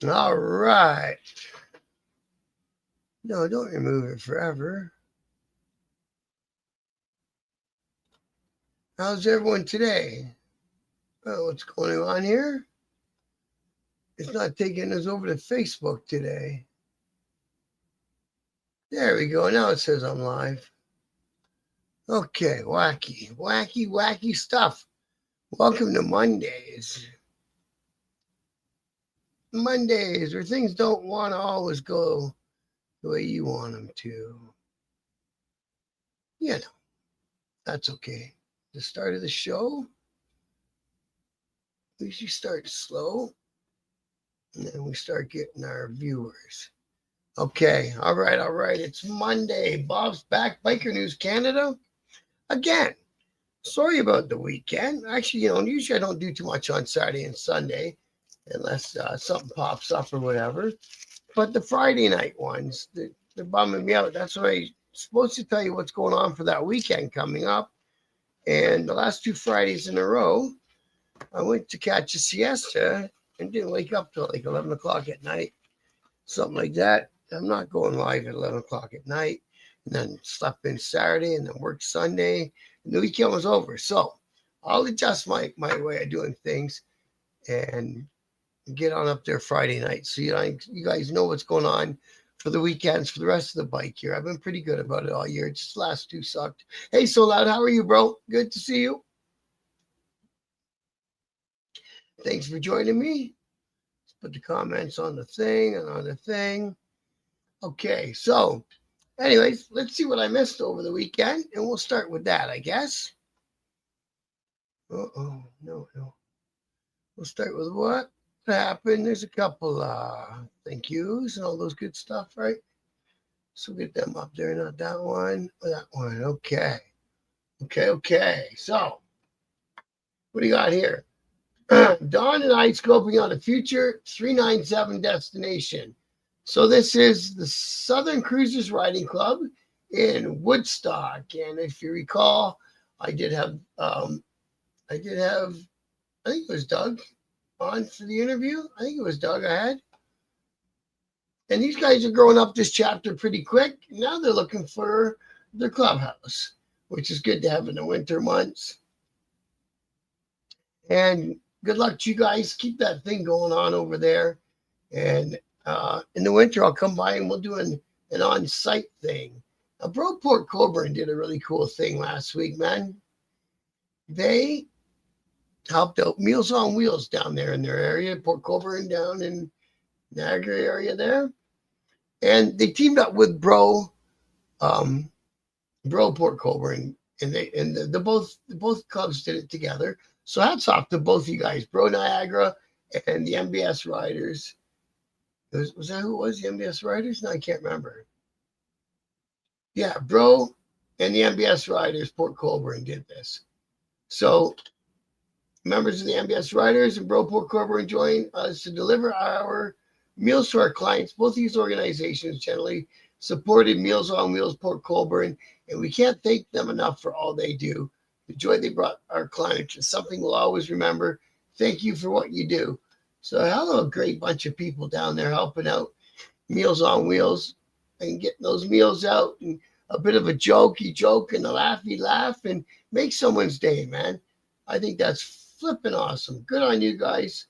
All right. No, don't remove it forever. How's everyone today? Oh, what's going on here? It's not taking us over to Facebook today. There we go. Now it says I'm live. Okay, wacky stuff. Welcome to Mondays. Mondays, where things don't want to always go the way you want them to. You know, that's okay. The start of the show, we usually start slow, and then we start getting our viewers. Okay, all right. It's Monday. Bob's back. Biker News Canada. Again, sorry about the weekend. Actually, usually I don't do too much on Saturday and Sunday unless something pops up or whatever. But the Friday night ones, they're bumming me out. That's why I'm supposed to tell you what's going on for that weekend coming up. And the last 2 Fridays in a row, I went to catch a siesta and didn't wake up till like 11 o'clock at night, something like that. I'm not going live at 11 o'clock at night. And then slept in Saturday and then worked Sunday. And the weekend was over. So I'll adjust my way of doing things and get on up there Friday night. So you guys know what's going on for the weekends for the rest of the bike here. I've been pretty good about it all year. Just the last two sucked. Hey, So Loud, how are you, bro? Good to see you. Thanks for joining me. Let's put the comments on the thing and on the thing. Okay, so anyways, let's see what I missed over the weekend, and we'll start with that, I guess. No. We'll start with what happened. There's a couple thank yous and all those good stuff, right? So get them up there, not that one, or that one. Okay. So what do you got here? Don and I scoping out a future 397 destination. So this is the Southern Cruisers Riding Club in Woodstock, and if you recall, I think it was Doug on for the interview. I think it was Doug I had. And these guys are growing up this chapter pretty quick. Now they're looking for their clubhouse, which is good to have in the winter months. And good luck to you guys. Keep that thing going on over there. And in the winter, I'll come by and we'll do an on-site thing. Port Colborne did a really cool thing last week, man. They helped out Meals on Wheels down there in their area, Port Colborne down in Niagara area there. And they teamed up with Bro Port Colborne, and the both clubs did it together. So hats off to both you guys, Bro Niagara and the MBS Riders. Was that who it was? The MBS Riders? No, I can't remember. Yeah, Bro and the MBS Riders, Port Colborne did this. So members of the MBS Riders and Bro Port Colborne join us to deliver our meals to our clients. Both these organizations generally supported Meals on Wheels Port Colborne, and we can't thank them enough for all they do. The joy they brought our clients is something we'll always remember. Thank you for what you do. So hello, a great bunch of people down there helping out Meals on Wheels and getting those meals out, and a bit of a jokey joke and a laughy laugh and make someone's day, man. I think that's flipping awesome. Good on you guys.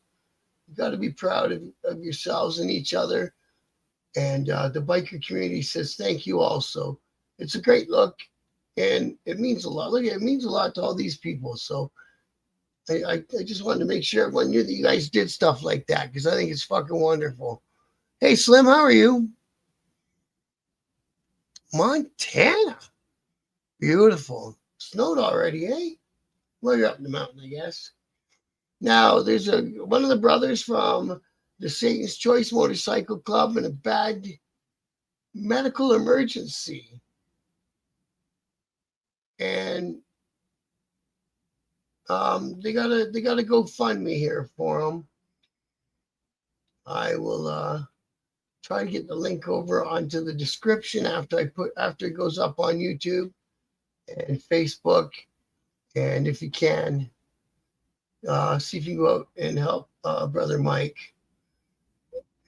You got to be proud of yourselves and each other. And the biker community says thank you also. It's a great look, and it means a lot. Look, it means a lot to all these people. So I just wanted to make sure everyone knew that you guys did stuff like that, because I think it's fucking wonderful. Hey, Slim, how are you? Montana. Beautiful. Snowed already, eh? Well, you're up in the mountain, I guess. Now, there's one of the brothers from the Satan's Choice Motorcycle Club in a bad medical emergency. And they got a GoFundMe here for him. I will try to get the link over onto the description after it goes up on YouTube and Facebook. And if you can, See if you can go out and help brother Mike.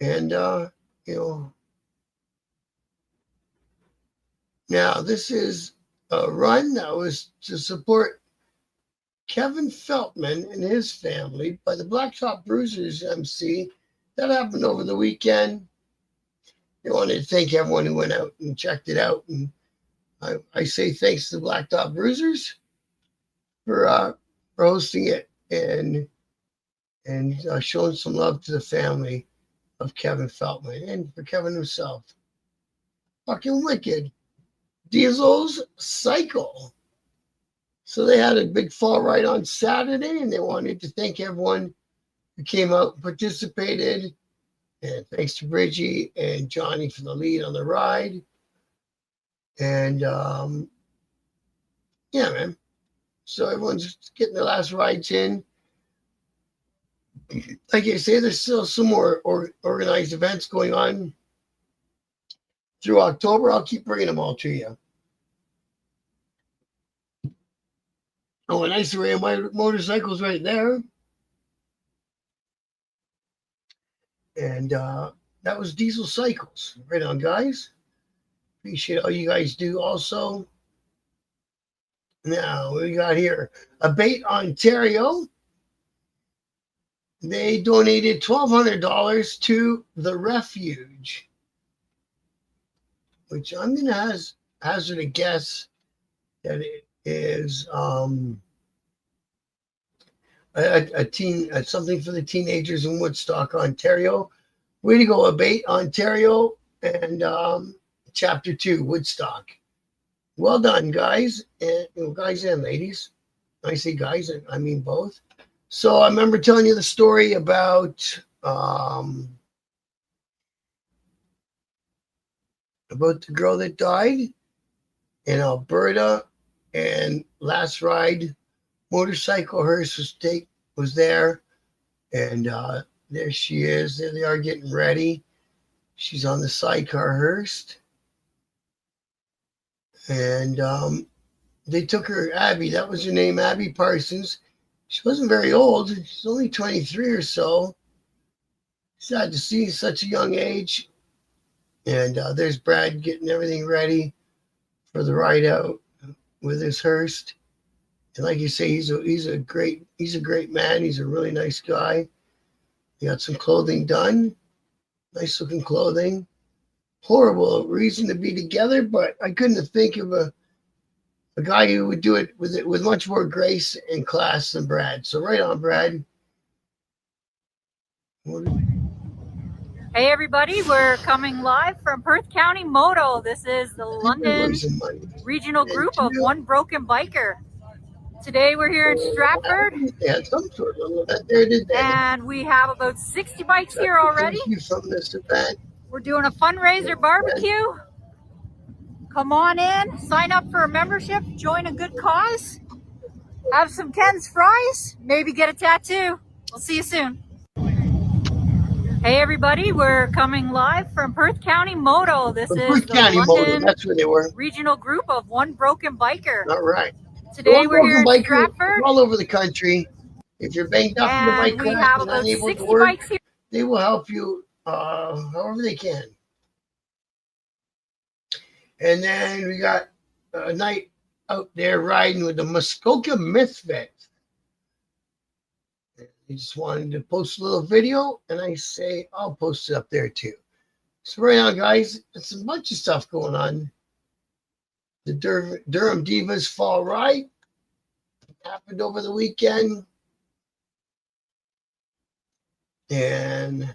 And now this is a run that was to support Kevin Feltman and his family by the Blacktop Bruisers MC. That happened over the weekend. I wanted to thank everyone who went out and checked it out. And I say thanks to the Blacktop Bruisers for hosting it and showing some love to the family of Kevin Feltman and for Kevin himself. Fucking wicked. Diesel's Cycle. So they had a big fall ride on Saturday, and they wanted to thank everyone who came out and participated. And thanks to Bridgie and Johnny for the lead on the ride. And yeah, man. So everyone's getting their last rides in. Like I say, there's still some more organized events going on through October. I'll keep bringing them all to you. Oh, a nice array of motorcycles right there. And that was Diesel Cycles. Right on, guys. Appreciate all you guys do also. Now, what we got here? Abate Ontario. They donated $1,200 to the Refuge, which I'm going to hazard a guess that it is something for the teenagers in Woodstock, Ontario. Way to go, Abate Ontario, and Chapter 2, Woodstock. Well done, guys, and guys and ladies. I say guys, I mean both. So I remember telling you the story about the girl that died in Alberta, and last ride motorcycle hearse was there, and there she is. There they are getting ready. She's on the sidecar hearse, and they took her, Abby. That was her name, Abby Parsons. She wasn't very old. She's only 23 or so. Sad to see such a young age. And there's Brad getting everything ready for the ride out with his hearse. And like you say, he's a great man. He's a really nice guy. He got some clothing done. Nice looking clothing. Horrible reason to be together, but I couldn't think of a guy who would do it with much more grace and class than Brad. So right on, Brad. Hey everybody, we're coming live from Perth County Moto. This is the London regional group of One Broken Biker. Today we're here in Stratford. They had some sort of event there, did they? And we have about 60 bikes here already. Thank you from this event. We're doing a fundraiser barbecue. Come on in, sign up for a membership, join a good cause, have some Ken's fries, maybe get a tattoo. We'll see you soon. Hey everybody, we're coming live from Perth County Moto. This is Perth County Moto. That's where they were. Regional group of One Broken Biker. All right. Today we're here in Stratford. All over the country. If you're banged up in the bike crash and unable to work, they will help you however they can. And then we got a night out there riding with the Muskoka Misfits. They just wanted to post a little video, and I say I'll post it up there too. So right now, guys, it's a bunch of stuff going on. The Durham Divas Fall Ride happened over the weekend, and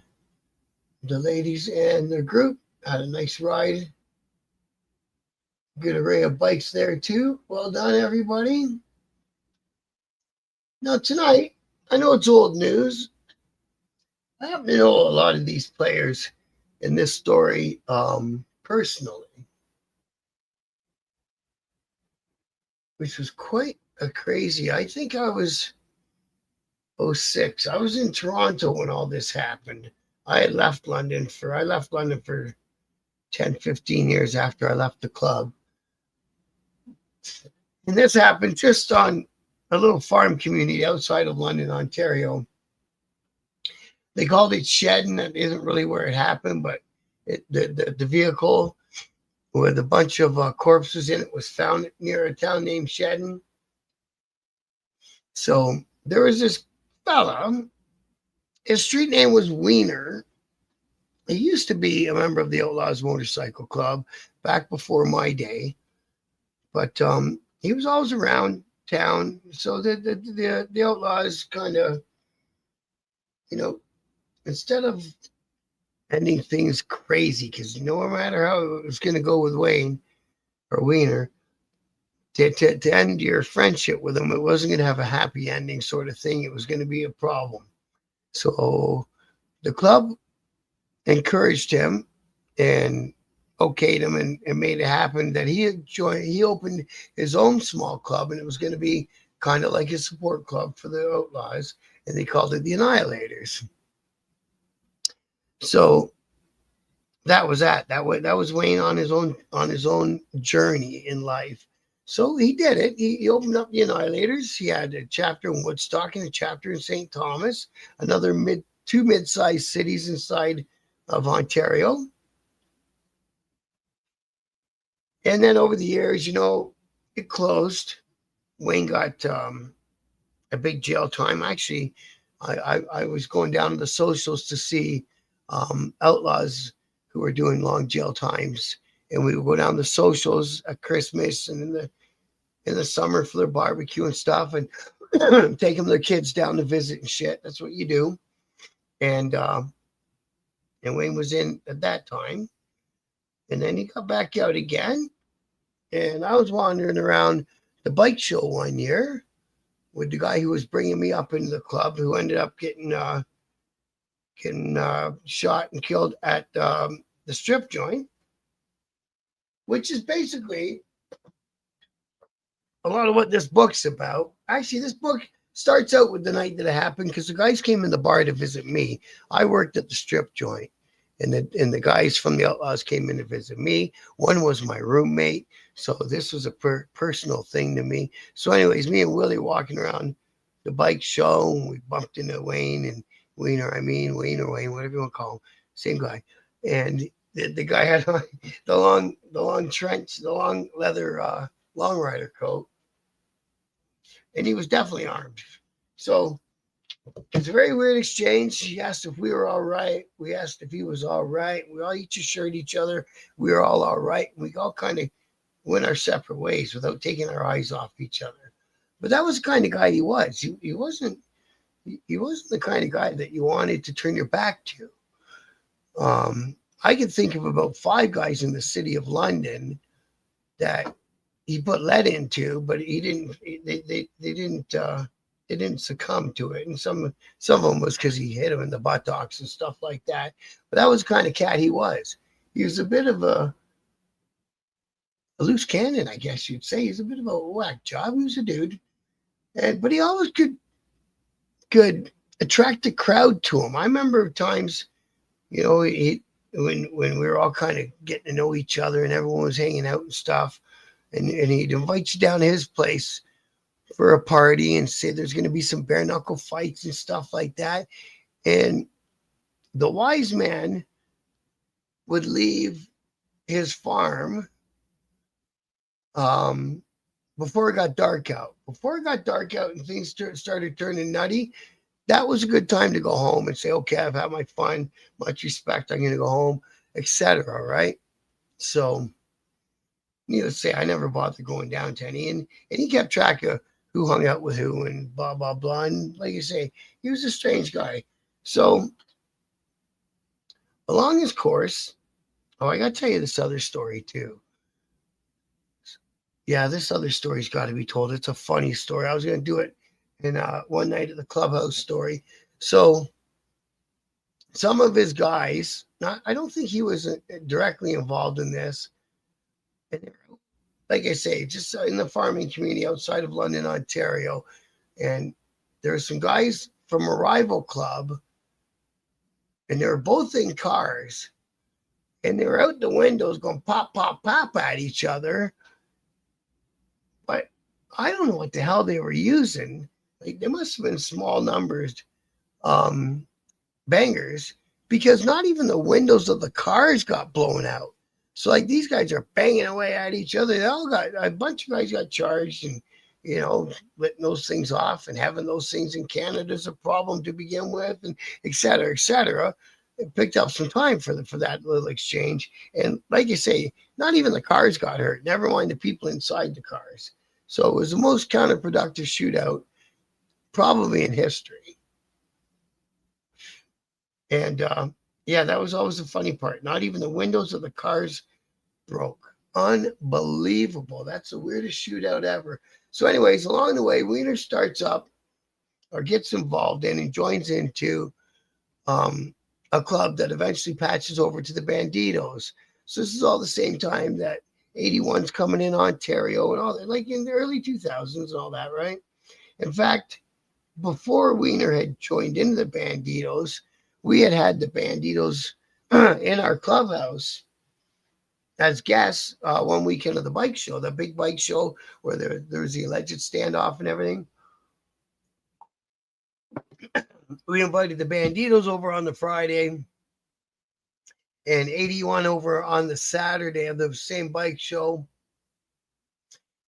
the ladies and their group had a nice ride. Good array of bikes there too. Well done, everybody. Now tonight, I know it's old news. I happen to know a lot of these players in this story personally, which was quite a crazy. I think I was 06. I was in Toronto when all this happened. I left London for 10, 15 years after I left the club. And this happened just on a little farm community outside of London, Ontario. They called it Shedden. That isn't really where it happened, but the vehicle with a bunch of corpses in it was found near a town named Shedden. So there was this fella. His street name was Wiener. He used to be a member of the Outlaws Motorcycle Club back before my day, but he was always around town. So the Outlaws kind of, you know, instead of ending things crazy, because no matter how it was going to go with Wayne or Wiener, to end your friendship with him, it wasn't going to have a happy ending sort of thing. It was going to be a problem. So the club encouraged him and okayed him and made it happen that he opened his own small club, and it was going to be kind of like a support club for the Outlaws, and they called it the Annihilators. So that was that. That was Wayne on his own journey in life. So he did it. He opened up the Annihilators. He had a chapter in Woodstock and a chapter in St. Thomas, another two mid-sized cities inside of Ontario. And then over the years, it closed. Wayne got a big jail time. Actually, I was going down to the socials to see outlaws who were doing long jail times, and we would go down the socials at Christmas and in the summer for their barbecue and stuff, and take them their kids down to visit and shit. That's what you do. And Wayne was in at that time, and then he got back out again. And I was wandering around the bike show one year with the guy who was bringing me up into the club, who ended up getting shot and killed at the strip joint, which is basically a lot of what this book's about. Actually, this book starts out with the night that it happened, because the guys came in the bar to visit me. I worked at the strip joint, and the guys from the Outlaws came in to visit me. One was my roommate, so this was a personal thing to me. So anyways, me and Willie walking around the bike show, and we bumped into Wayne and Wayne or Wayne, whatever you want to call him, same guy. And the guy had on the long trench, the long leather long rider coat, and he was definitely armed. So it's a very weird exchange. He asked if we were all right. We asked if he was all right. We all each assured each other we were all right. We all kind of went our separate ways without taking our eyes off each other. But that was the kind of guy he was. He wasn't the kind of guy that you wanted to turn your back to. I could think of about 5 guys in the city of London that he put lead into, but he didn't. They didn't succumb to it, and some of them was because he hit him in the buttocks and stuff like that. But that was the kind of cat he was. He was a bit of a loose cannon, I guess you'd say. He's a bit of a whack job. He was a dude, but he always could attract the crowd to him. I remember times, when we were all kind of getting to know each other and everyone was hanging out and stuff, and he'd invite you down to his place for a party and say there's going to be some bare knuckle fights and stuff like that. And the wise man would leave his farm before it got dark out. Before it got dark out and things started turning nutty, that was a good time to go home and say, okay, I've had my fun, much respect, I'm going to go home, etc. Right? So, needless to say, I never bothered going down to any, and he kept track of who hung out with who and blah, blah, blah. And like you say, he was a strange guy. So along his course, I got to tell you this other story too. Yeah, this other story's got to be told. It's a funny story. I was going to do it in one night at the clubhouse story. So some of his guys, I don't think he was directly involved in this. And like I say, just in the farming community outside of London, Ontario. And there were some guys from a rival club, and they were both in cars, and they were out the windows going pop, pop, pop at each other. But I don't know what the hell they were using. Like, they must have been small numbers, um, bangers, because not even the windows of the cars got blown out. So like these guys are banging away at each other. They all got a bunch of guys got charged, and letting those things off and having those things in Canada is a problem to begin with, and et cetera, et cetera. It picked up some time for that little exchange. And like you say, not even the cars got hurt. Never mind the people inside the cars. So it was the most counterproductive shootout probably in history. And yeah, that was always the funny part. Not even the windows of the cars broke. Unbelievable. That's the weirdest shootout ever. So, anyways, along the way, Wiener starts up or gets involved in and joins into um, a club that eventually patches over to the Bandidos. So this is all the same time that 81's coming in Ontario and all that, like in the early 2000s and all that, right? In fact, before Wiener had joined into the Bandidos, we had the Bandidos in our clubhouse as guests one weekend of the bike show, the big bike show where there was the alleged standoff and everything. We invited the Bandidos over on the Friday and 81 over on the Saturday of the same bike show.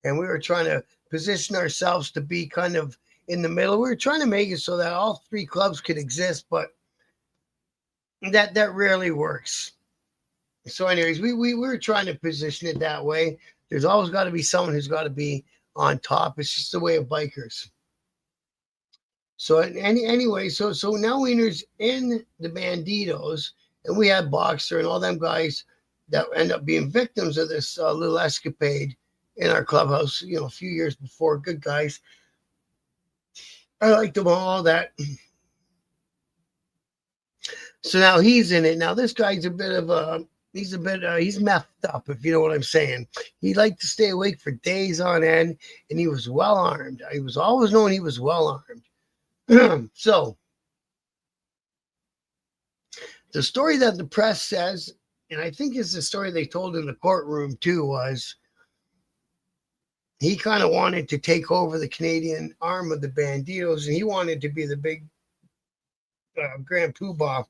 And we were trying to position ourselves to be kind of in the middle. We were trying to make it so that all three clubs could exist, but that rarely works. So anyways, we were trying to position it that way. There's always got to be someone who's got to be on top. It's just the way of bikers. So anyway, so now Wiener's in the Bandidos, and we had Boxer and all them guys that end up being victims of this little escapade in our clubhouse, a few years before. Good guys. I liked them all that. So now he's in it. Now this guy's a bit of a, he's methed up, if you know what I'm saying. He liked to stay awake for days on end, and he was well armed. I was always known he was well armed. So the story that the press says, and I think is the story they told in the courtroom too, was he kind of wanted to take over the Canadian arm of the Bandidos, and he wanted to be the big Grand Poobah.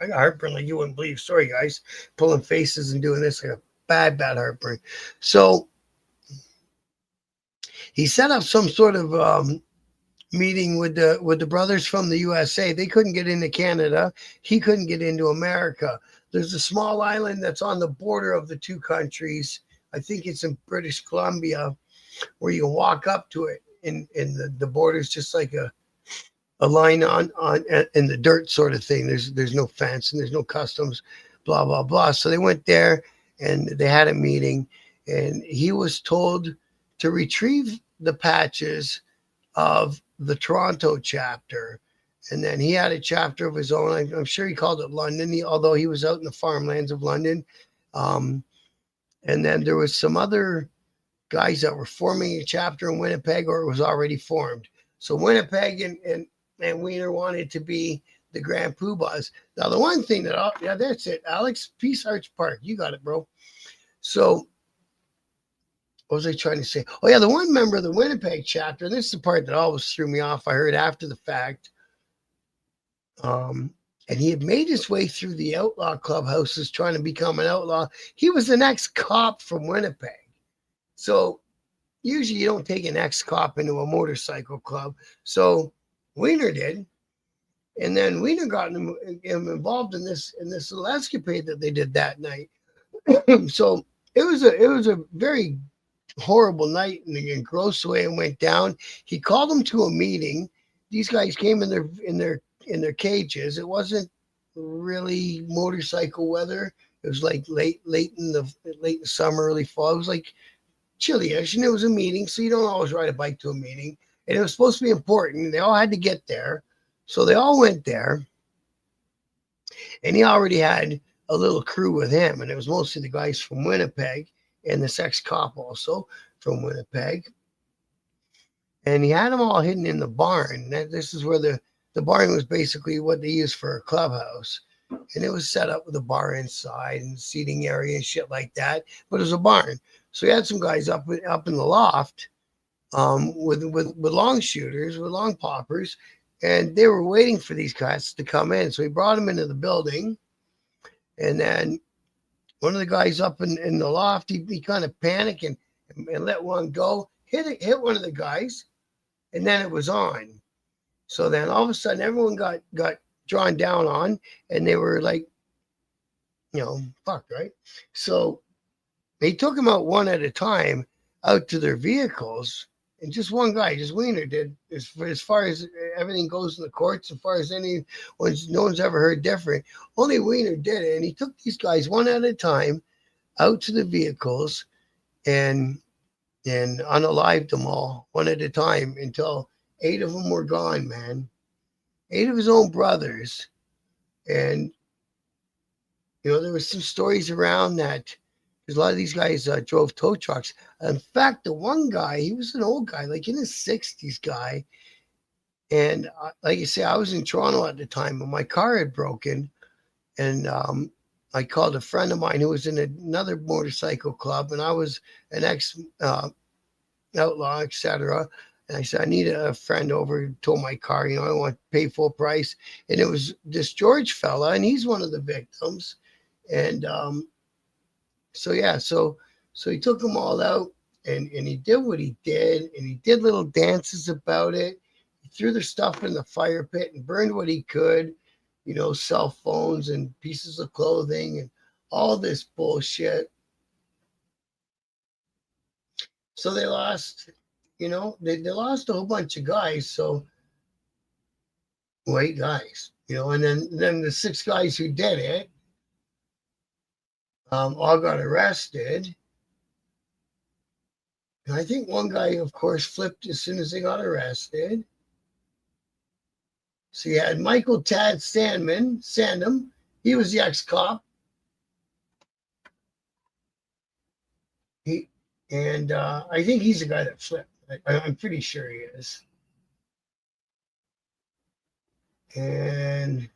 I got heartburn like you wouldn't believe. Sorry, guys, pulling faces and doing this. Like a bad heartburn. So he set up some sort of meeting with the brothers from the USA. They couldn't get into Canada. He couldn't get into America. There's a small island that's on the border of the two countries. I think it's in British Columbia, where you can walk up to it, and the border's just like a line on in the dirt sort of thing. There's no fence and there's no customs, blah blah blah. So they went there and they had a meeting, and he was told to retrieve the patches of the Toronto chapter, and then he had a chapter of his own. I'm sure he called it London, although he was out in the farmlands of London. And then there was some other guys that were forming a chapter in Winnipeg, or it was already formed. So Winnipeg and Wiener wanted to be the Grand Poobahs. Now, the one thing yeah, that's it. Alex, Peace Arch Park. You got it, bro. So what was I trying to say? Oh, yeah, the one member of the Winnipeg chapter, and this is the part that always threw me off. I heard after the fact. And he had made his way through the outlaw clubhouses trying to become an outlaw. He was the next cop from Winnipeg. So usually you don't take an ex-cop into a motorcycle club. So Wiener did. And then Wiener got him involved in this little escapade that they did that night. So it was a very horrible night, and gross the way it went down. He called them to a meeting. These guys came in their cages. It wasn't really motorcycle weather. It was like late in the summer, early fall. It was like chilly-ish, and it was a meeting, so you don't always ride a bike to a meeting. And it was supposed to be important. They all had to get there. So they all went there. And he already had a little crew with him. And it was mostly the guys from Winnipeg and this ex-cop also from Winnipeg. And he had them all hidden in the barn. This is where the barn was basically what they used for a clubhouse. And it was set up with a bar inside and seating area and shit like that. But it was a barn. So he had some guys up in the loft with long shooters, with long poppers, and they were waiting for these guys to come in. So he brought them into the building, and then one of the guys up in the loft, he kind of panicked and let one go, hit one of the guys, and then it was on. So then all of a sudden everyone got drawn down on, and they were like, fucked, right? So they took them out one at a time out to their vehicles, and just one guy, just Wiener, did as far as everything goes in the courts, as far as no one's ever heard different. Only Wiener did it, and he took these guys one at a time out to the vehicles and unalived them all one at a time until 8 of them were gone, man. 8 of his own brothers. And there was some stories around that because a lot of these guys drove tow trucks. In fact, the one guy, he was an old guy, like in his 60s guy. And like I say, I was in Toronto at the time, and my car had broken. And I called a friend of mine who was in another motorcycle club, and I was an ex outlaw, etc. And I said, I need a friend over to tow my car. I want to pay full price. And it was this George fella, and he's one of the victims. And so he took them all out, and he did what he did, and he did little dances about it. He threw their stuff in the fire pit and burned what he could, cell phones and pieces of clothing and all this bullshit. So they lost, they lost a whole bunch of guys. So 8 guys, and then the 6 guys who did it all got arrested. And I think one guy, of course, flipped as soon as they got arrested. So you had Michael Tad Sandham. He was the ex-cop. I think he's the guy that flipped. I'm pretty sure he is. And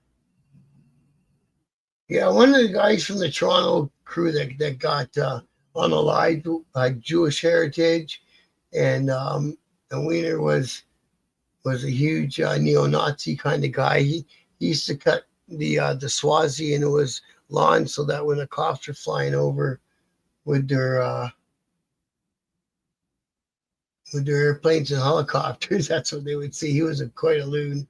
yeah, one of the guys from the Toronto crew that got unalived had Jewish heritage, and Wiener was a huge neo-Nazi kind of guy. He used to cut the Swazi into his lawn so that when the cops were flying over with their airplanes and helicopters, that's what they would see. He was quite a loon.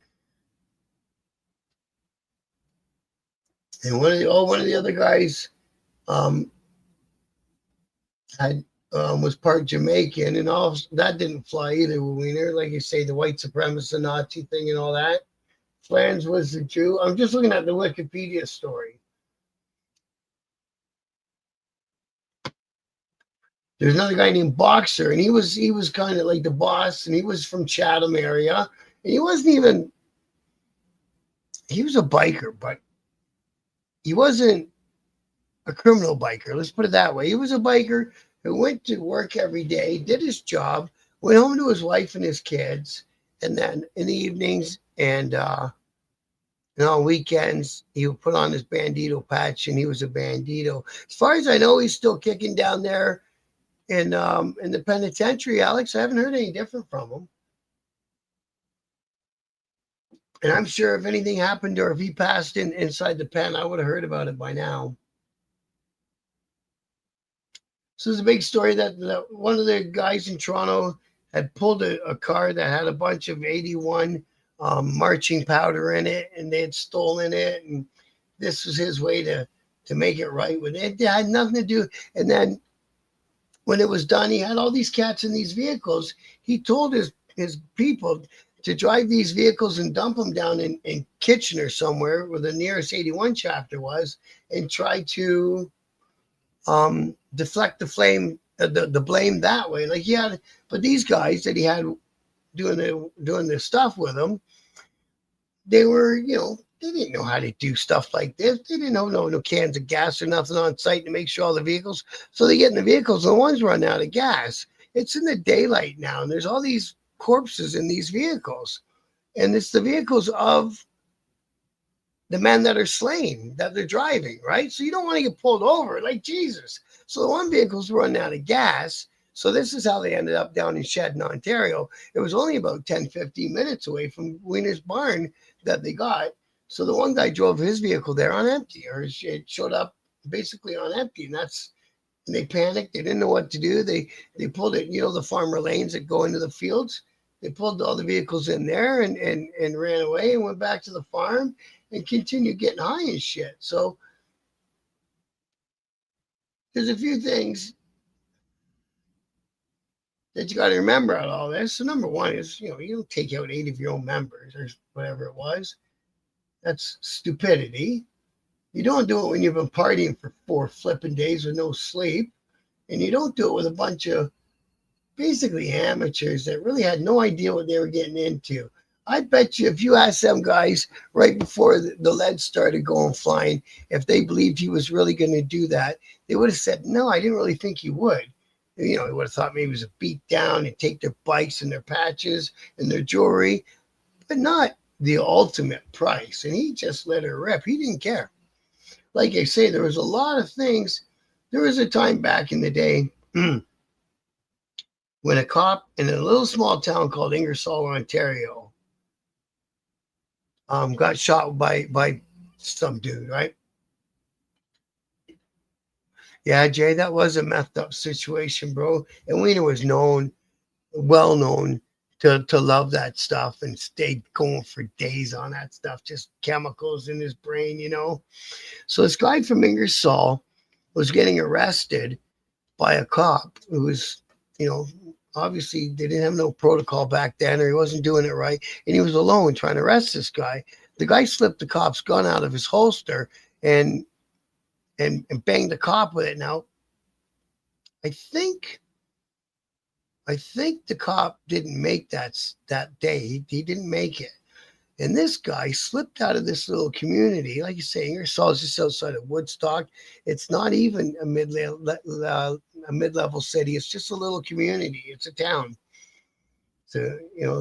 And one of the other guys was part Jamaican, and all that didn't fly either with Wiener. Like you say, the white supremacist Nazi thing and all that. Flans was a Jew. I'm just looking at the Wikipedia story. There's another guy named Boxer, and he was kind of like the boss, and he was from Chatham area, and he was a biker, but he wasn't a criminal biker. Let's put it that way. He was a biker who went to work every day, did his job, went home to his wife and his kids, and then in the evenings and on weekends, he would put on his Bandido patch, and he was a Bandido. As far as I know, he's still kicking down there in the penitentiary, Alex. I haven't heard any different from him. And I'm sure if anything happened or if he passed inside the pen, I would have heard about it by now. So there's a big story that one of the guys in Toronto had pulled a car that had a bunch of 81 marching powder in it, and they had stolen it. And this was his way to make it right with it. It had nothing to do. And then when it was done, he had all these cats in these vehicles. He told his people to drive these vehicles and dump them down in Kitchener somewhere where the nearest 81 chapter was, and try to deflect the blame that way. Like but these guys that he had doing this stuff with him, they were, they didn't know how to do stuff like this. They didn't know no cans of gas or nothing on site to make sure all the vehicles. So they get in the vehicles, and the ones run out of gas. It's in the daylight now, and there's all these corpses in these vehicles, and it's the vehicles of the men that are slain that they're driving, right? So you don't want to get pulled over, like Jesus. So the one vehicle's running out of gas, So this is how they ended up down in Shedden, Ontario. It was only about 10, 15 minutes away from Wiener's barn that they got. So the one guy drove his vehicle there on empty, or it showed up basically on empty, and they panicked. They didn't know what to do. They pulled it, the farmer lanes that go into the fields. They pulled all the vehicles in there and ran away and went back to the farm and continued getting high and shit. So there's a few things that you got to remember out of all this. So number one is, you don't take out 8 of your own members or whatever it was. That's stupidity. You don't do it when you've been partying for 4 flipping days with no sleep. And you don't do it with a bunch of basically amateurs that really had no idea what they were getting into. I bet you if you asked them guys right before the lead started going flying, if they believed he was really going to do that, they would have said, no, I didn't really think he would. They would have thought maybe it was a beat down and take their bikes and their patches and their jewelry, but not the ultimate price. And he just let her rip. He didn't care. Like I say, there was a lot of things. There was a time back in the day when a cop in a little small town called Ingersoll, Ontario, got shot by some dude, right? Yeah, Jay, that was a messed up situation, bro. And Wiener was well known to love that stuff and stayed going for days on that stuff, just chemicals in his brain, So this guy from Ingersoll was getting arrested by a cop who was, obviously they didn't have no protocol back then, or he wasn't doing it right. And he was alone trying to arrest this guy. The guy slipped the cop's gun out of his holster and banged the cop with it. Now, I think the cop didn't make that day. He didn't make it. And this guy slipped out of this little community. Like you say, Ingersoll is just outside of Woodstock. It's not even a mid-level city. It's just a little community. It's a town. It's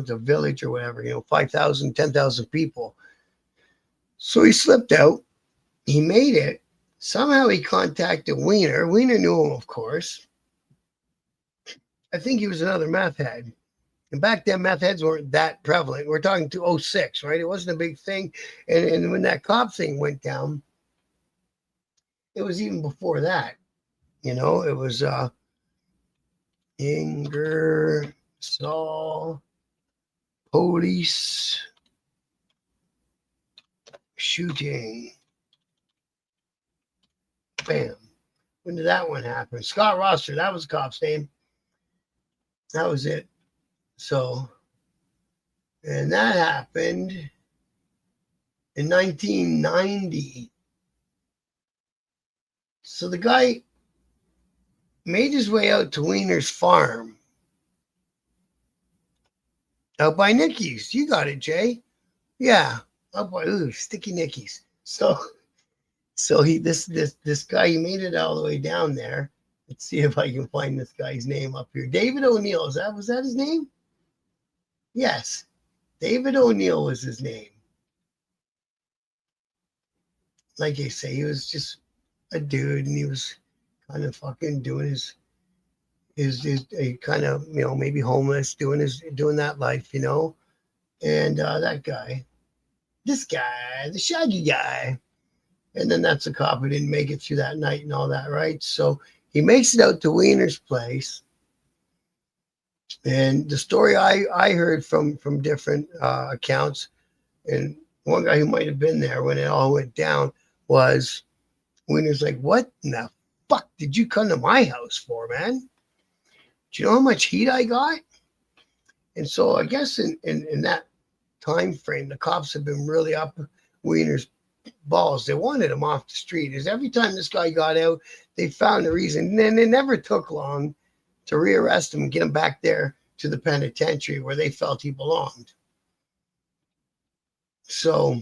a village or whatever, 5,000, 10,000 people. So he slipped out. He made it. Somehow he contacted Wiener. Wiener knew him, of course. I think he was another meth head. And back then, meth heads weren't that prevalent. We're talking to 2006, right? It wasn't a big thing. And when that cop thing went down, it was even before that. It was Ingersoll police shooting. Bam. When did that one happen? Scott Rosser, that was the cop's name. That was it. So, and that happened in 1990. So the guy made his way out to Wiener's farm out by Nicky's. You got it, Jay. Yeah, out by Sticky Nicky's. So this guy, he made it all the way down there. Let's see if I can find this guy's name up here. David O'Neill. Was that his name? Yes, David O'Neill was his name. Like I say, he was just a dude, and he was kind of fucking doing his kind of, maybe homeless, doing that life, And that guy, this guy, the shaggy guy, and then that's a cop who didn't make it through that night and all that, right? So he makes it out to Wiener's place. And the story I heard from different accounts, and one guy who might have been there when it all went down, was Wiener's like, what in the fuck did you come to my house for, man? Do you know how much heat I got? And so I guess in that time frame, the cops have been really up Wiener's balls. They wanted him off the street. Is every time this guy got out, they found a reason. And it never took long to rearrest him and get him back there to the penitentiary where they felt he belonged. So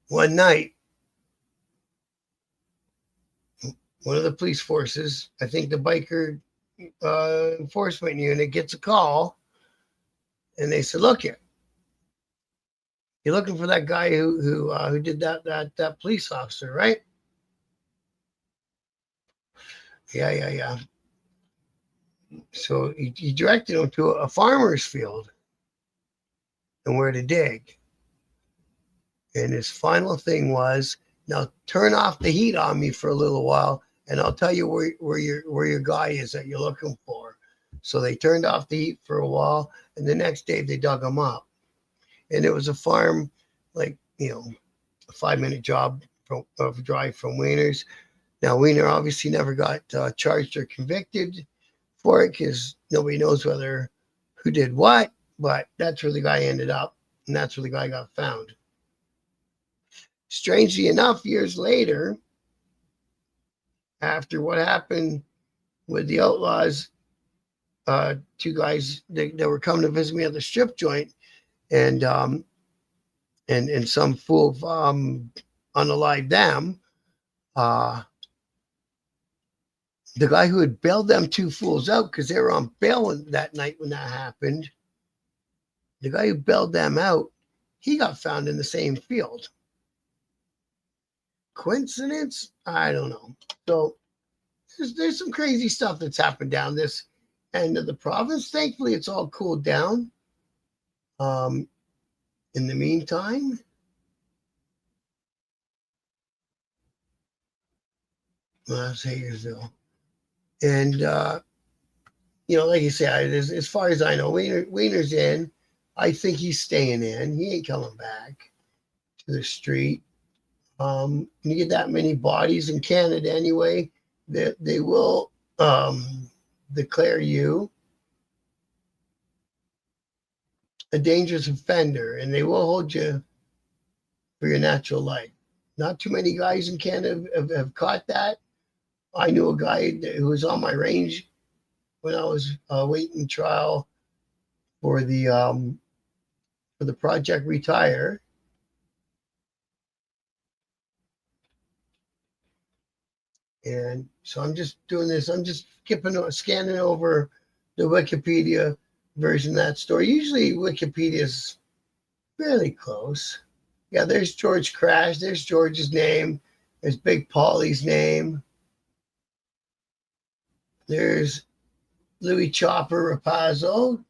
one night, one of the police forces, I think the biker enforcement unit, gets a call, and they said, look here, you're looking for that guy who did that police officer, right? Yeah. So he directed him to a farmer's field and where to dig. And his final thing was, now turn off the heat on me for a little while, and I'll tell you where your guy is that you're looking for. So they turned off the heat for a while, and the next day they dug him up. And it was a farm, like, a 5-minute drive from Wiener's. Now Wiener obviously never got charged or convicted for it because nobody knows who did what, but that's where the guy ended up, and that's where the guy got found. Strangely enough, years later, after what happened with the Outlaws, two guys that were coming to visit me at the strip joint, and some fool unalived them. The guy who had bailed them two fools out because they were on bail that night when that happened, the guy who bailed them out, he got found in the same field. Coincidence? I don't know. So there's some crazy stuff that's happened down this end of the province. Thankfully, it's all cooled down. In the meantime, that's Hagersville. And, like you say, as far as I know, Wiener's in. I think he's staying in. He ain't coming back to the street. When you get that many bodies in Canada anyway, they will declare you a dangerous offender, and they will hold you for your natural life. Not too many guys in Canada have caught that. I knew a guy who was on my range when I was waiting trial for the Project Retire. And so I'm just doing this. I'm just scanning over the Wikipedia version of that story. Usually Wikipedia is fairly close. Yeah, there's George Crash. There's George's name. There's Big Polly's name. There's Louis Chopper Rapazzo.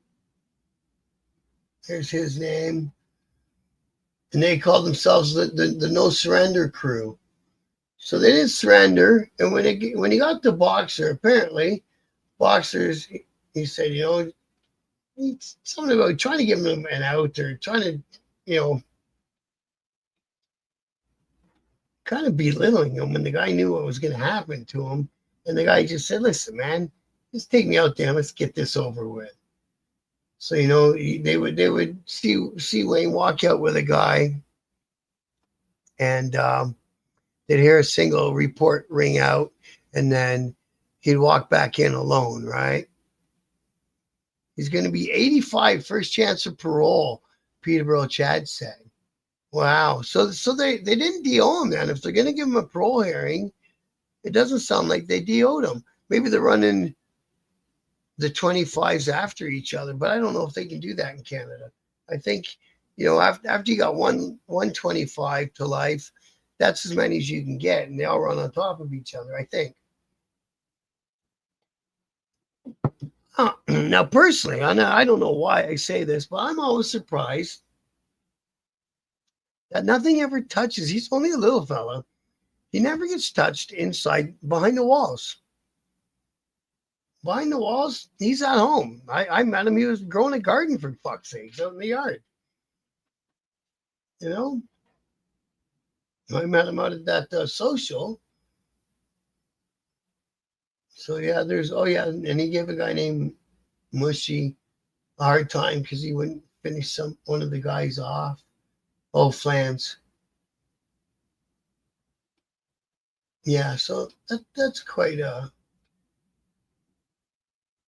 There's his name. And they called themselves the No Surrender Crew. So they didn't surrender. And when he got the Boxer, apparently, Boxers, he said, something about trying to give him an out or trying to, kind of belittling him when the guy knew what was going to happen to him. And the guy just said, listen, man, just take me out there. Let's get this over with. So, they would see Wayne walk out with a guy, and they'd hear a single report ring out, and then he'd walk back in alone, right? He's going to be 85, first chance of parole, Peterborough Chad said. Wow. So they didn't DO him then. If they're going to give him a parole hearing, it doesn't sound like they DO'd him. Maybe they're running the 25s after each other, but I don't know if they can do that in Canada. I think, after you got 125 to life, that's as many as you can get, and they all run on top of each other, I think. Now, personally, I don't know why I say this, but I'm always surprised that nothing ever touches. He's only a little fella. He never gets touched inside, behind the walls. Behind the walls, he's at home. I met him. He was growing a garden, for fuck's sake, out in the yard. I met him out at that social. So yeah, and he gave a guy named Mushy a hard time because he wouldn't finish one of the guys off. Oh, Flans. Yeah, so that's quite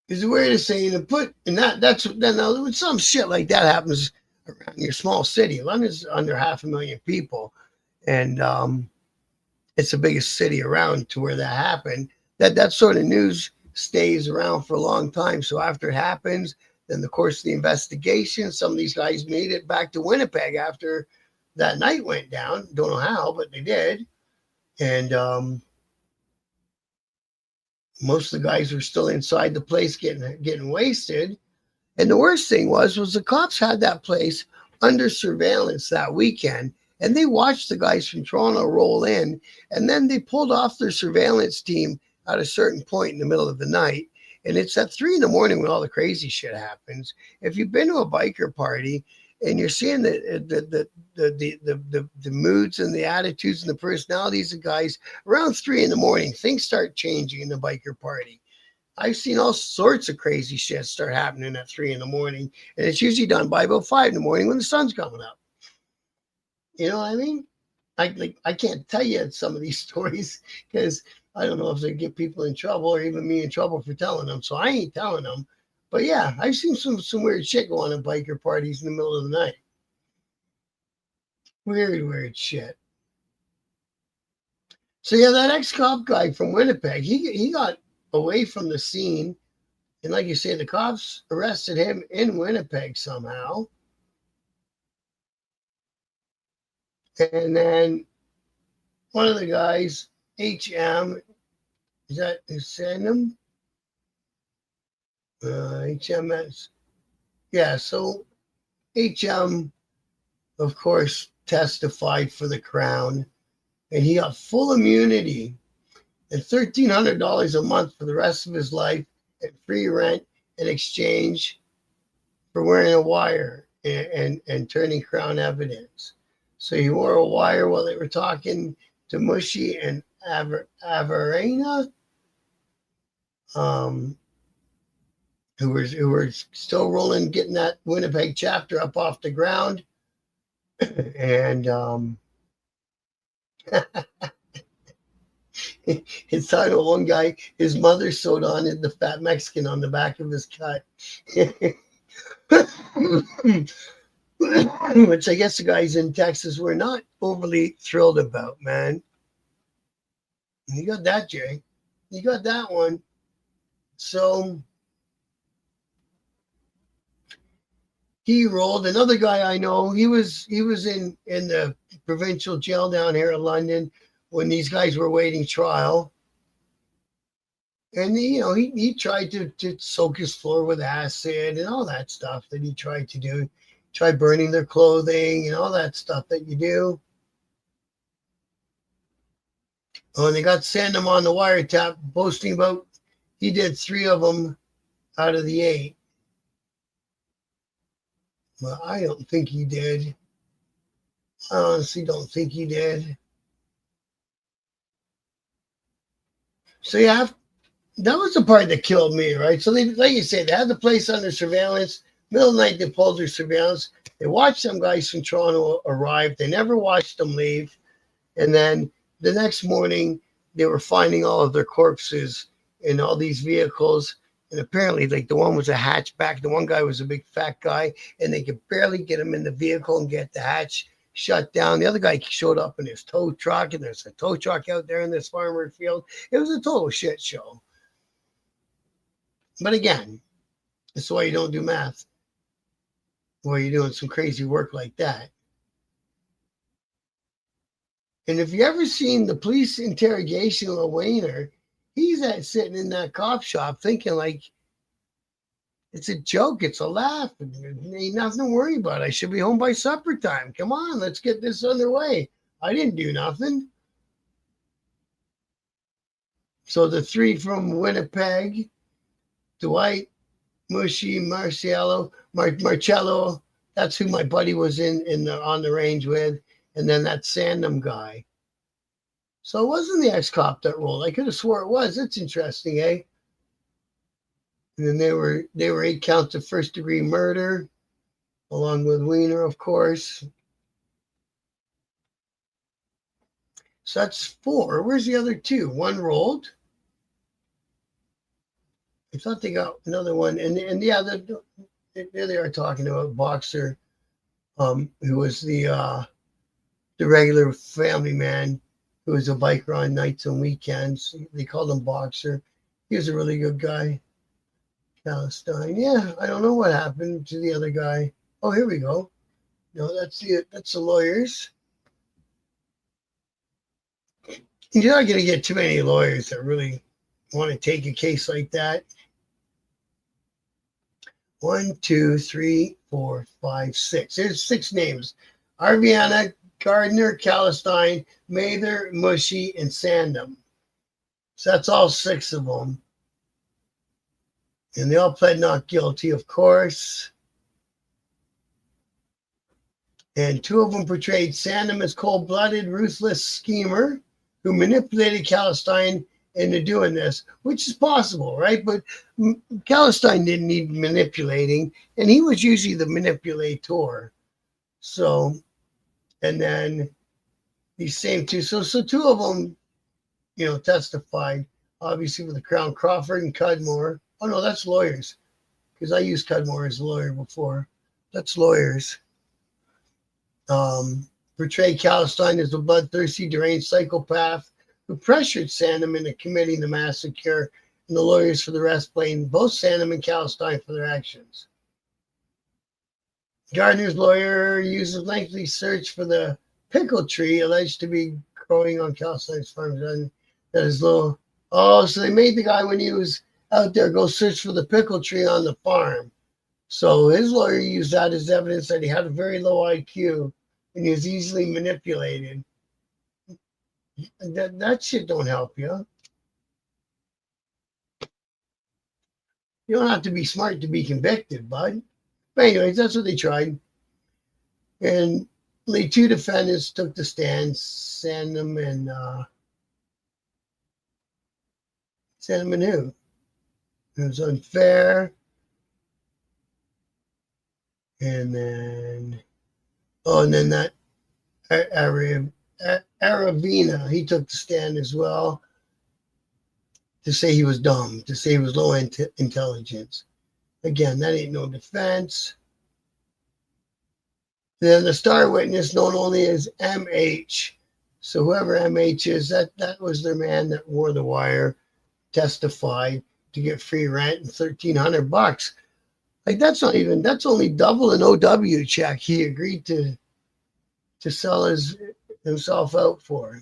it's weird to say now when some shit like that happens around your small city. London's under 500,000 people, and it's the biggest city around to where that happened. That sort of news stays around for a long time. So after it happens, then the course of the investigation, some of these guys made it back to Winnipeg after that night went down. Don't know how, but they did. And Most of the guys were still inside the place getting wasted. And the worst thing was the cops had that place under surveillance that weekend, and they watched the guys from Toronto roll in, and then they pulled off their surveillance team at a certain point in the middle of the night. And it's at 3 a.m. when all the crazy shit happens. If you've been to a biker party and you're seeing the moods and the attitudes and the personalities of guys around 3 a.m, things start changing in the biker party. I've seen all sorts of crazy shit start happening at 3 a.m, and it's usually done by about 5 a.m. when the sun's coming up. You know what I mean? I can't tell you some of these stories because I don't know if they get people in trouble or even me in trouble for telling them. So I ain't telling them. But yeah, I've seen some weird shit go on at biker parties in the middle of the night. Weird shit. So yeah, that ex-cop guy from Winnipeg, he got away from the scene. And like you say, the cops arrested him in Winnipeg somehow. And then one of the guys, HM, is that Sandham? HMS. Yeah, so HM, of course, testified for the Crown, and he got full immunity and $1,300 a month for the rest of his life and free rent in exchange for wearing a wire and turning Crown evidence. So he wore a wire while they were talking to Mushy and Averina, who were still rolling, getting that Winnipeg chapter up off the ground. And it's time to one guy, his mother sewed on it, the fat Mexican on the back of his cut. Which I guess the guys in Texas were not overly thrilled about, man. You got that, Jay. You got that one. So he rolled. Another guy I know, he was in the provincial jail down here in London when these guys were waiting trial. And he tried to soak his floor with acid and all that stuff that he tried to do. Try burning their clothing and all that stuff that you do. Oh, and they got Sandham on the wiretap boasting about he did 3 of them out of the 8. Well, I don't think he did. I honestly don't think he did. So yeah, that was the part that killed me, right? So they, like you say, they had the place under surveillance. Middle of the night, they pulled their surveillance. They watched some guys from Toronto arrive. They never watched them leave. And then the next morning, they were finding all of their corpses in all these vehicles. And apparently, like the one was a hatchback. The one guy was a big fat guy, and they could barely get him in the vehicle and get the hatch shut down. The other guy showed up in his tow truck, and there's a tow truck out there in this farmer field. It was a total shit show. But again, that's why you don't do math while you're doing some crazy work like that. And if you ever seen the police interrogation of Wayner, he's sitting in that cop shop thinking like, it's a joke, it's a laugh, ain't nothing to worry about. I should be home by supper time. Come on, let's get this underway. I didn't do nothing. So the 3 from Winnipeg, Dwight, Mushy, Marcello, that's who my buddy was on the range with, and then that Sandham guy. So it wasn't the ex-cop that rolled. I could have swore it was. That's interesting, eh? And then they were 8 counts of first-degree murder, along with Wiener, of course. So that's 4. Where's the other 2? 1 rolled. I thought they got another one, and yeah, there they are talking about Boxer, who was the regular family man who was a biker on nights and weekends. They called him Boxer. He was a really good guy. Palestine. Yeah, I don't know what happened to the other guy. Oh, here we go. No, that's the lawyers. You're not going to get too many lawyers that really want to take a case like that. 1, 2, 3, 4, 5, 6. There's 6 names. Arviana, Gardner, Calistine, Mather, Mushy, and Sandham. So that's all 6 of them. And they all pled not guilty, of course. And 2 of them portrayed Sandham as cold-blooded, ruthless schemer who manipulated Calistine into doing this, which is possible, right? But Calistine didn't need manipulating, and he was usually the manipulator. So, and then these same 2, so 2 of them, testified, obviously with the Crown, Crawford and Cudmore. Oh no, that's lawyers, because I used Cudmore as a lawyer before. That's lawyers. Portrayed Calistine as a bloodthirsty, deranged psychopath who pressured Sandham into committing the massacre, and the lawyers for the rest blamed both Sandham and Calistine for their actions. Gardner's lawyer used a lengthy search for the pickle tree alleged to be growing on Calistine's farm. That is little. Oh, so they made the guy, when he was out there, go search for the pickle tree on the farm. So his lawyer used that as evidence that he had a very low IQ and he was easily manipulated. That shit don't help you. You don't have to be smart to be convicted, bud. But anyways, that's what they tried. And the 2 defendants took the stand, Sandham and who? It was unfair. And then, that Aravina, he took the stand as well to say he was dumb, to say he was low intelligence. Again, that ain't no defense. Then the star witness, known only as MH. So whoever MH is, that was their man that wore the wire, testified to get free rent and $1,300. Like that's only double an OW check he agreed to sell himself out for.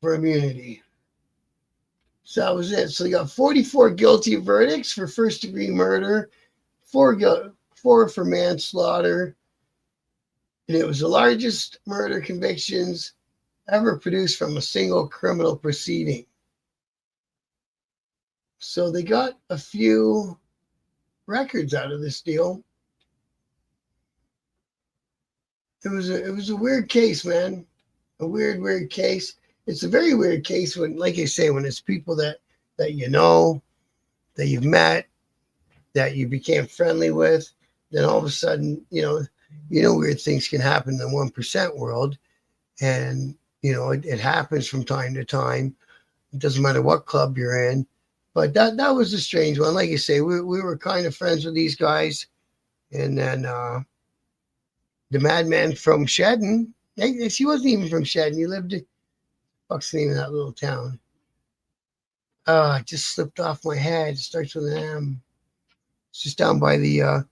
For immunity. So that was it. So you got 44 guilty verdicts for first-degree murder, 4 for manslaughter, and it was the largest murder convictions ever produced from a single criminal proceeding. So they got a few records out of this deal. It was a weird case, man. A weird case. It's a very weird case when, like I say, when it's people that you know, that you've met, that you became friendly with, then all of a sudden, weird things can happen in the 1% world. And, it happens from time to time. It doesn't matter what club you're in. But that was a strange one. Like you say, we were kind of friends with these guys. And then the madman from Shedden, he wasn't even from Shedden. He lived in, what's the name of that little town? It just slipped off my head. It starts with an M. It's just down by the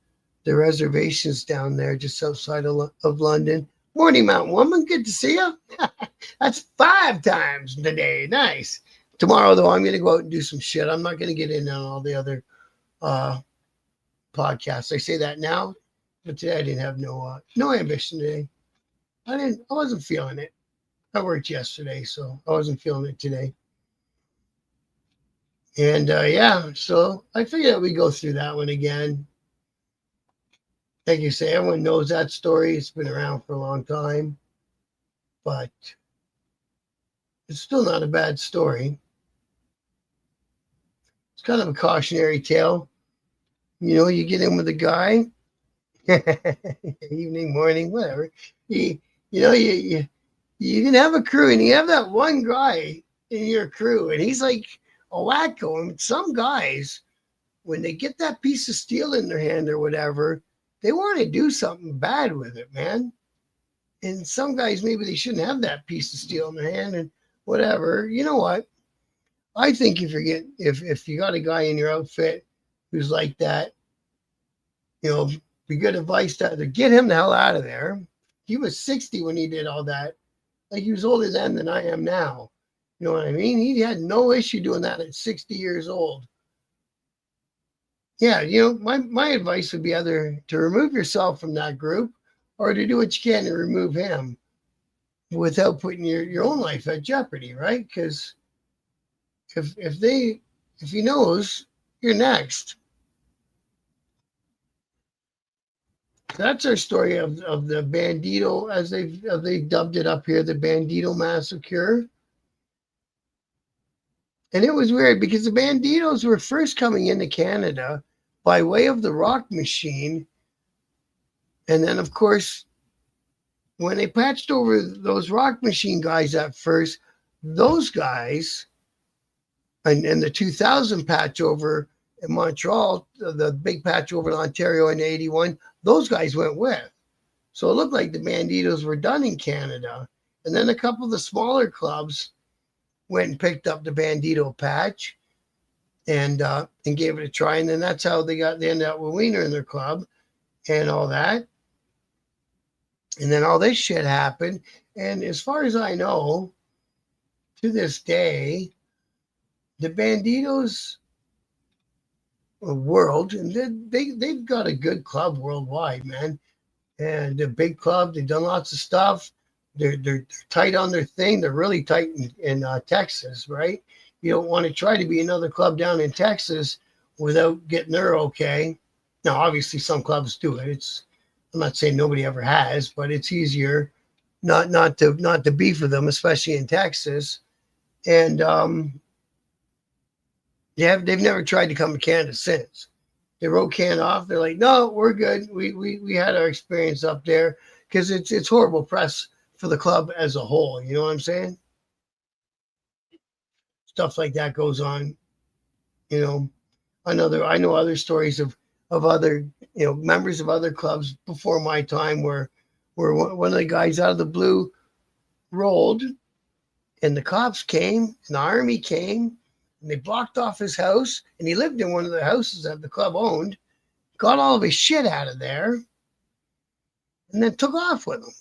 reservations down there, just outside of London. Morning, Mountain Woman. Good to see you. That's 5 times today. Nice. Tomorrow, though, I'm going to go out and do some shit. I'm not going to get in on all the other podcasts. I say that now, but today I didn't have no ambition today. I wasn't feeling it. I worked yesterday, so I wasn't feeling it today. And so I figured we'd go through that one again. Like you say, everyone knows that story. It's been around for a long time, but it's still not a bad story. It's kind of a cautionary tale. You get in with a guy, evening, morning, whatever. You can have a crew, and you have that one guy in your crew, and he's like a wacko. And some guys, when they get that piece of steel in their hand or whatever, they want to do something bad with it, man. And some guys, maybe they shouldn't have that piece of steel in their hand and whatever. You know what? I think if you got a guy in your outfit who's like that, be good advice to either get him the hell out of there. He was 60 when he did all that. like he was older then than I am now. You know what I mean? He had no issue doing that at 60 years old. Yeah, my advice would be either to remove yourself from that group or to do what you can to remove him without putting your own life at jeopardy, right? Because if he knows, you're next. That's our story of the Bandido, as they dubbed it up here, the Bandido Massacre. And it was weird because the Bandidos were first coming into Canada by way of the Rock Machine. And then, of course, when they patched over those Rock Machine guys at first, those guys, and the 2000 patch over in Montreal, the big patch over in Ontario in 81, those guys went with. So it looked like the Bandidos were done in Canada. And then a couple of the smaller clubs went and picked up the Bandido patch and gave it a try. And then that's how they ended up with Wiener in their club and all that. And then all this shit happened. And as far as I know, to this day, the Bandidos world, and they've got a good club worldwide, man. And a big club. They've done lots of stuff. They're tight on their thing. They're really tight in Texas, right? You don't want to try to be another club down in Texas without getting their okay. Now, obviously, some clubs do it. I'm not saying nobody ever has, but it's easier not to beef with them, especially in Texas. And they've never tried to come to Canada since. They wrote Canada off. They're like, no, we're good. We had our experience up there because it's horrible press for the club as a whole. You know what I'm saying? Stuff like that goes on. You know, I know other stories of other members of other clubs before my time where one of the guys out of the blue rolled, and the cops came and the army came and they blocked off his house, and he lived in one of the houses that the club owned, got all of his shit out of there, and then took off with him.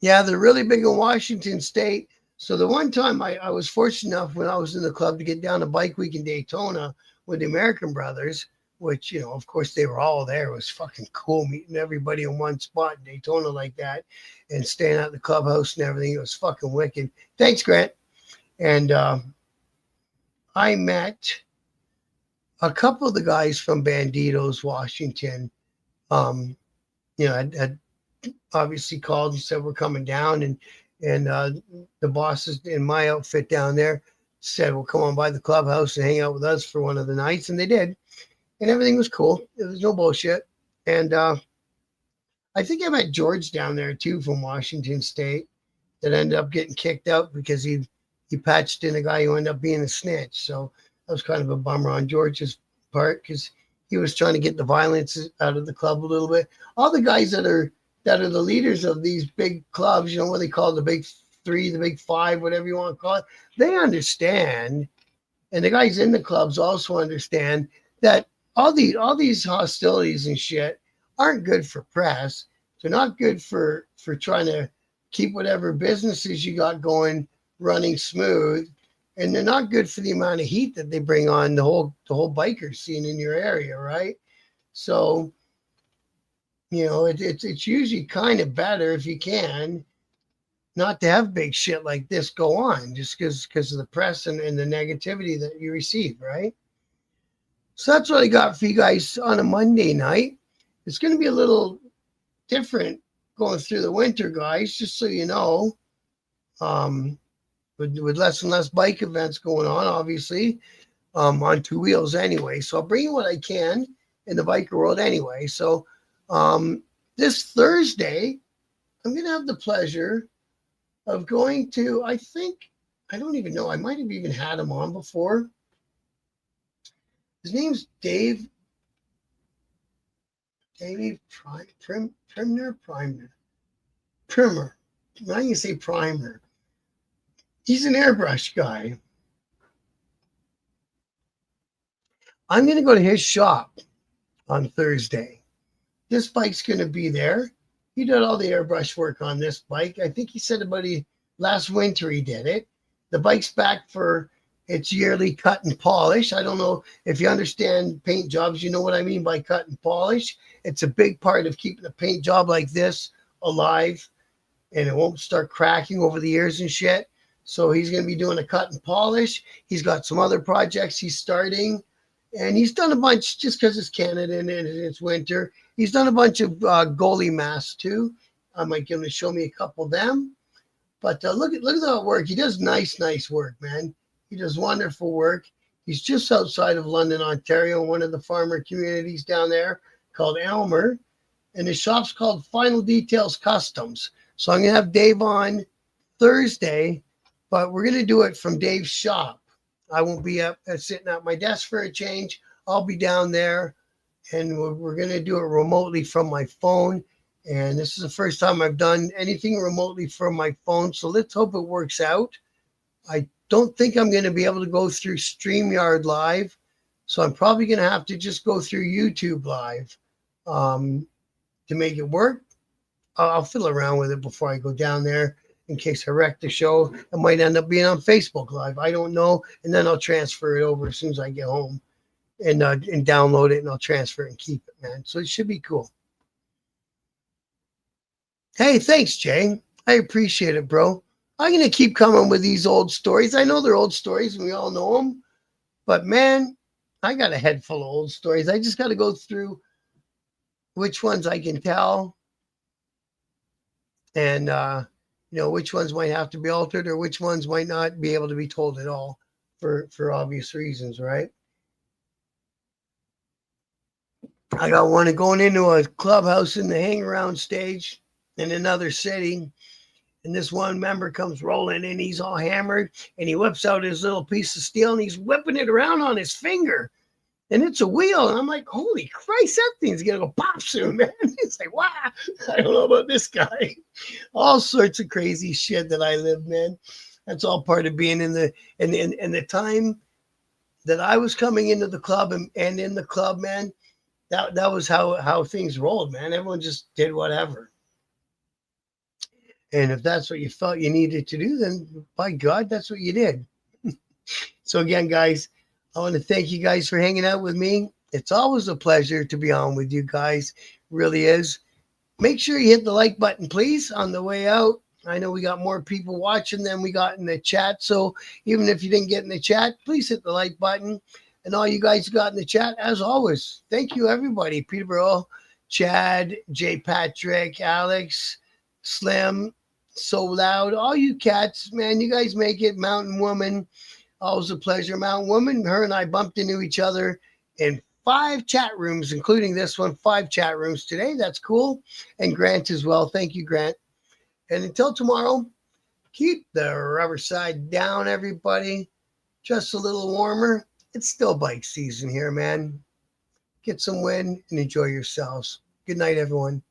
Yeah, they're really big in Washington State. So the one time I was fortunate enough when I was in the club to get down to Bike Week in Daytona with the American Brothers, which, of course, they were all there. It was fucking cool meeting everybody in one spot in Daytona like that and staying at the clubhouse and everything. It was fucking wicked. Thanks, Grant. And I met a couple of the guys from Bandidos, Washington. Had obviously called and said we're coming down, and the bosses in my outfit down there said, well, come on by the clubhouse and hang out with us for one of the nights. And they did. And everything was cool. There was no bullshit. And I think I met George down there too from Washington State that ended up getting kicked out because he patched in a guy who ended up being a snitch. So that was kind of a bummer on George's part because he was trying to get the violence out of the club a little bit. All the guys that are the leaders of these big clubs, what they call the big three, the big five, whatever you want to call it, they understand. And the guys in the clubs also understand that all these hostilities and shit aren't good for press. They're not good for trying to keep whatever businesses you got going running smooth, and they're not good for the amount of heat that they bring on the whole biker scene in your area, right? So, it's usually kind of better if you can not to have big shit like this go on just because of the press and the negativity that you receive, right? So that's what I got for you guys on a Monday night. It's going to be a little different going through the winter, guys, just so you know. With less and less bike events going on, obviously, on two wheels anyway. So I'll bring you what I can in the biker world anyway. So this Thursday, I'm going to have the pleasure of going to, I don't even know, I might have even had him on before. His name's Dave Primer. Now you say Primer. He's an airbrush guy. I'm going to go to his shop on Thursday. This bike's going to be there. He did all the airbrush work on this bike. I think he said last winter he did it. The bike's back for its yearly cut and polish. I don't know if you understand paint jobs, you know what I mean by cut and polish. It's a big part of keeping a paint job like this alive, and it won't start cracking over the years and shit. So he's going to be doing a cut and polish. He's got some other projects he's starting, and he's done a bunch just because it's Canada and it's winter. He's done a bunch of goalie masks too. I might get him to show me a couple of them. But look at that work. He does nice work, man. He does wonderful work. He's just outside of London, Ontario, one of the farmer communities down there called Elmer. And his shop's called Final Details Customs. So I'm going to have Dave on Thursday, but we're going to do it from Dave's shop. I won't be up sitting at my desk for a change. I'll be down there, and we're going to do it remotely from my phone. And this is the first time I've done anything remotely from my phone. So let's hope it works out. I don't think I'm going to be able to go through StreamYard Live. So I'm probably going to have to just go through YouTube Live to make it work. I'll fiddle around with it before I go down there in case I wreck the show. It might end up being on Facebook Live. I don't know. And then I'll transfer it over as soon as I get home and download it, and I'll transfer it and keep it, man. So it should be cool. Hey, thanks, Jay. I appreciate it, bro. I'm going to keep coming with these old stories. I know they're old stories, and we all know them. But, man, I got a head full of old stories. I just got to go through which ones I can tell and, which ones might have to be altered or which ones might not be able to be told at all for obvious reasons, right? I got one going into a clubhouse in the hang-around stage in another city. And this one member comes rolling in. He's all hammered, and he whips out his little piece of steel, and he's whipping it around on his finger. And it's a wheel. And I'm like, holy Christ, that thing's going to go pop soon, man. It's like, wow, I don't know about this guy. All sorts of crazy shit that I live, man. That's all part of being in the time that I was coming into the club and in the club, man. That was how things rolled, man. Everyone just did whatever. And if that's what you felt you needed to do, then by God, that's what you did. So again, guys, I want to thank you guys for hanging out with me. It's always a pleasure to be on with you guys. Really is. Make sure you hit the like button, please, on the way out. I know we got more people watching than we got in the chat. So even if you didn't get in the chat, please hit the like button. And all you guys got in the chat, as always, thank you, everybody. Peterborough, Chad, J. Patrick, Alex, Slim, So Loud, all you cats, man, you guys make it. Mountain Woman, always a pleasure. Mountain Woman, her and I bumped into each other in 5 chat rooms, including this one, 5 chat rooms today. That's cool. And Grant as well. Thank you, Grant. And until tomorrow, keep the rubber side down, everybody. Just a little warmer. It's still bike season here, man. Get some wind and enjoy yourselves. Good night, everyone.